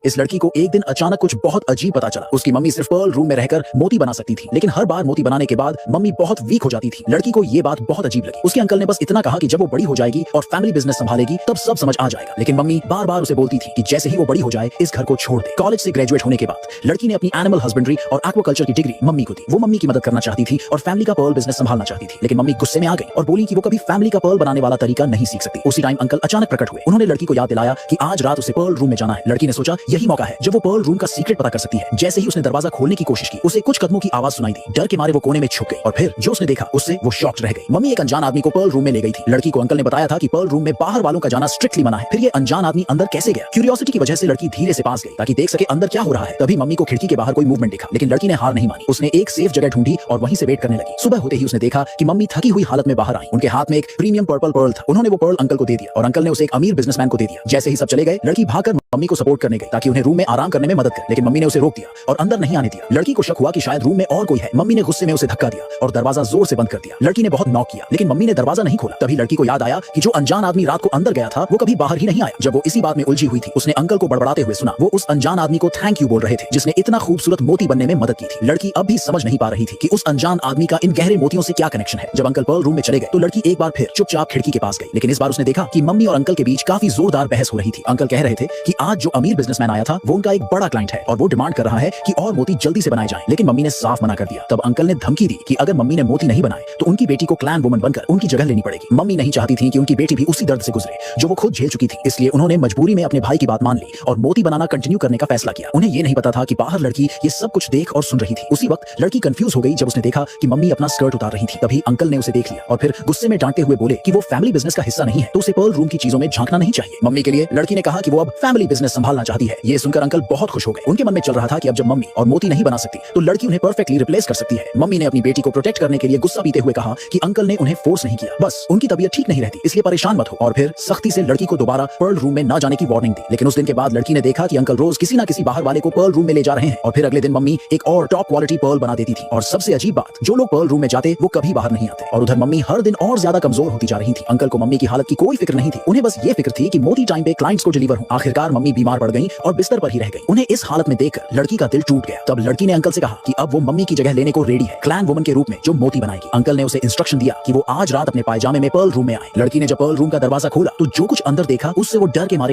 इस लड़की को एक दिन अचानक कुछ बहुत अजीब पता चला। उसकी मम्मी सिर्फ पर्ल रूम में रहकर मोती बना सकती थी, लेकिन हर बार मोती बनाने के बाद मम्मी बहुत वीक हो जाती थी। लड़की को ये बात बहुत अजीब लगी। उसके अंकल ने बस इतना कहा कि जब वो बड़ी हो जाएगी और फैमिली बिजनेस संभालेगी तब सब समझ आ जाएगा, लेकिन मम्मी बार बार उसे बोलती थी कि जैसे ही वो बड़ी हो जाए इस घर को छोड़ दे। कॉलेज से ग्रेजुएट होने के बाद लड़की ने अपनी एनिमल हस्बेंड्री और एक्वाकल्चर की डिग्री मम्मी को दी। वो मम्मी की मदद करना चाहती थी और फैमिली का पर्ल बिजनेस संभालना चाहती थी, लेकिन मम्मी गुस्से में आ गई और बोली कि वो कभी फैमिली का पर्ल बनाने वाला तरीका नहीं सीख सकती। उसी टाइम अंकल अचानक प्रकट हुए। उन्होंने लड़की को याद दिलाया कि आज रात उसे पर्ल रूम में जाना है। लड़की ने सोचा यही मौका है जब वो पर्ल रूम का सीक्रेट पता कर सकती है। जैसे ही उसने दरवाजा खोलने की कोशिश की उसे कुछ कदमों की आवाज सुनाई दी। डर के मारे वो कोने में छुप गई और फिर जो उसने देखा उससे वो शॉक्ड रह गई। मम्मी एक अनजान आदमी को पर्ल रूम में ले गई थी। लड़की को अंकल ने बताया था कि पर्ल रूम में बाहर वालों का जाना स्ट्रिक्टली मना है। फिर ये अनजान आदमी अंदर कैसे गया? क्यूरियोसिटी की वजह से लड़की धीरे से पास गई ताकि देख सके अंदर क्या हो रहा है। तभी मम्मी को खिड़की के बाहर कोई मूवमेंट दिखा, लेकिन लड़की ने हार नहीं मानी। उसने एक सेफ जगह ढूंढी और वहीं से वेट करने लगी। सुबह होते ही उसने देखा कि मम्मी थकी हुई हालत में बाहर आई। उनके हाथ में एक प्रीमियम पर्पल पर्ल था। उन्होंने वो पर्ल अंकल को दे दिया और अंकल ने उसे एक अमीर बिजनेसमैन को दे दिया। जैसे ही सब चले गए लड़की भागकर मम्मी को सपोर्ट करने गई ताकि उन्हें रूम में आराम करने में मदद करे, लेकिन मम्मी ने उसे रोक दिया और अंदर नहीं आने दिया। लड़की को शक हुआ कि शायद रूम में और कोई है। मम्मी ने गुस्से में उसे धक्का दिया और दरवाजा जोर से बंद कर दिया। लड़की ने बहुत नॉक किया, लेकिन मम्मी ने दरवाजा नहीं खोला। तभी लड़की को याद आया कि जो अनजान आदमी रात को अंदर गया था वो कभी बाहर ही नहीं आया। जब वो इसी बात में उलझी हुई थी उसने अंकल को बड़बड़ाते हुए सुना। वो उस अनजान आदमी को थैंक यू बोल रहे थे जिसने इतना खूबसूरत मोती बनने में मदद की थी। लड़की अब भी समझ नहीं पा रही थी कि उस अनजान आदमी का इन गहरे मोतियों से क्या कनेक्शन है। जब अंकल पर्ल रूम में चले गए तो लड़की एक बार फिर चुपचाप खिड़की के पास गई, लेकिन इस बार उसने देखा कि मम्मी और अंकल के बीच काफी जोरदार बहस हो रही थी। अंकल कह रहे थे कि आज जो अमीर बिजनेसमैन आया था वो उनका एक बड़ा क्लाइंट है और वो डिमांड कर रहा है कि और मोती जल्दी से बनाए जाएं, लेकिन मम्मी ने साफ मना कर दिया। तब अंकल ने धमकी दी कि अगर मम्मी ने मोती नहीं बनाए तो उनकी बेटी को क्लैन वुमन बनकर उनकी जगह लेनी पड़ेगी। मम्मी नहीं चाहती थी कि उनकी बेटी भी उसी दर्द से गुजरे जो वो खुद झेल चुकी थी, इसलिए उन्होंने मजबूरी में अपने भाई की बात मान ली और मोती बनाना कंटिन्यू करने का फैसला किया। उन्हें ये नहीं पता था कि बाहर लड़की ये सब कुछ देख और सुन रही थी। उसी वक्त लड़की कंफ्यूज हो गई जब उसने देखा कि मम्मी अपना स्कर्ट उतार रही थी। तभी अंकल ने उसे देख लिया और फिर गुस्से में डांटते हुए बोले कि वो फैमिली बिजनेस का हिस्सा नहीं है तो उसे पर्ल रूम की चीजों में झांकना नहीं चाहिए। मम्मी के लिए लड़की ने कहा कि वो अब फैमिली बिजनेस संभालना चाहती है। ये सुनकर अंकल बहुत खुश हो गए। उनके मन में चल रहा था कि अब जब मम्मी और मोती नहीं बना सकती तो लड़की उन्हें परफेक्टली रिप्लेस कर सकती है। मम्मी ने अपनी बेटी को प्रोटेक्ट करने के लिए गुस्सा पीते हुए कहा कि अंकल ने उन्हें फोर्स नहीं किया, बस उनकी तबीयत ठीक नहीं रहती इसलिए परेशान मत हो, और फिर सख्ती से लड़की को दोबारा पर्ल रूम में न जाने की वार्निंग दी। लेकिन उस दिन के बाद लड़की ने देखा कि अंकल रोज किसी न किसी बाहर वाले को पर्ल रूम में ले जा रहे हैं और फिर अगले दिन मम्मी एक और टॉप क्वालिटी पर्ल बना देती थी। और सबसे अजीब बात, जो लोग पर्ल रूम में जाते वो कभी बाहर नहीं आते और उधर मम्मी हर दिन और ज्यादा कमजोर होती जा रही थी। अंकल को मम्मी की हालत की कोई फिक्र नहीं थी, उन्हें बस ये फिक्र थी कि मोती टाइम पे क्लाइंट्स को डिलीवर हो। आखिरकार मम्मी बीमार पड़ गई और बिस्तर पर ही रह गई। उन्हें इस हालत में देखकर लड़की का दिल टूट गया। तब लड़की ने अंकल से कहा कि अब वो मम्मी की जगह लेने को रेडी है, क्लैन वुमन के रूप में जो मोती बनाएगी। अंकल ने उसे इंस्ट्रक्शन दिया कि वो आज रात अपने पायजामे में पर्ल रूम में आए। लड़की ने जब पर्ल रूम का दरवाजा खोला तो जो कुछ अंदर देखा उससे वो डर के मारे